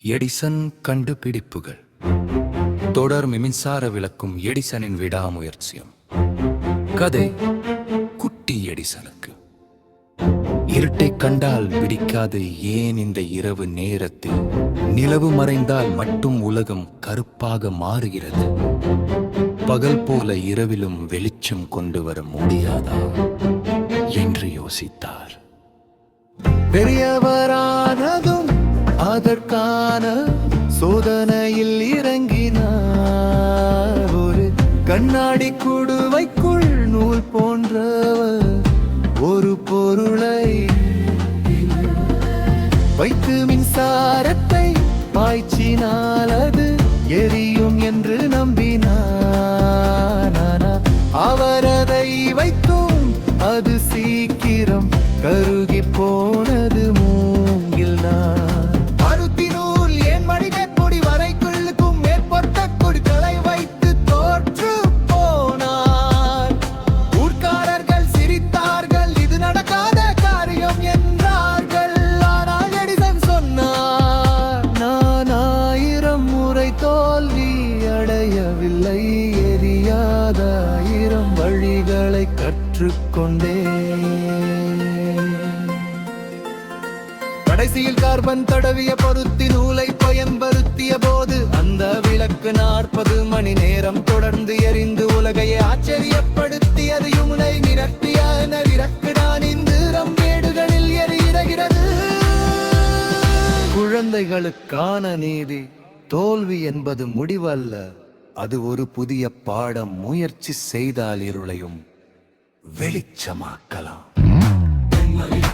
Edison கண்டுபிடிப்புகள். தொடர் மின்சார விளக்கும் எடிசனின் விடாமுயற்சியும். கதை குட்டி எடிசனுக்கு. இருட்டை கண்டால் பிடிக்காது ஏன் இந்த இரவு நேரத்தில்? நிலவு மறைந்தால் மட்டும் உலகம் கருப்பாக மாறுகிறது. பகல் போல இரவிலும் வெளிச்சம் கொண்டு வர முடியாதா என்று யோசித்தார். பெரியவரானதும் அதற்கான சோதனையில் இறங்கினார். ஒரு கண்ணாடி குடுவைக்குள் நூல் போன்ற ஒரு பொருளை வைத்து மின்சாரத்தை பாய்ச்சினால் அது எரியும் என்று நம்பினார். அவர் அதை வைத்தும் அது சீக்கிரம் கருகி போனது. மூங்கில் பருத்தி நூல் ஏன் மனித கொடி வரைக்குள்ளுக்கும் மேற்பட்ட கொடிகளை வைத்து தோற்று போனார். ஊர்க்காரர்கள் சிரித்தார்கள், இது நடக்காத காரியம் என்றார்கள். ஆனால் எடிசன் சொன்னார், நான் 1000 முறை தோல்வி அடையவில்லை, எரியாத 1000 வழிகளை கற்றுக்கொண்டேன். கடைசியில் கார்பன் தடவிய பருத்தி நூலை பயன்படுத்திய போது அந்த விளக்கு 40 மணி நேரம் தொடர்ந்து எரிந்து உலகையே ஆச்சரியப்படுத்தியது. யுமுனை நிரட்டிய விளக்குதான் இந்திரம் வீடுகளில் எரிகிறது. குழந்தைகளுக்கான நீதி, தோல்வி என்பது முடிவல்ல, அது ஒரு புதிய பாடம். முயற்சி செய்தால் இருளையும் வெளிச்சமாக்கலாம்.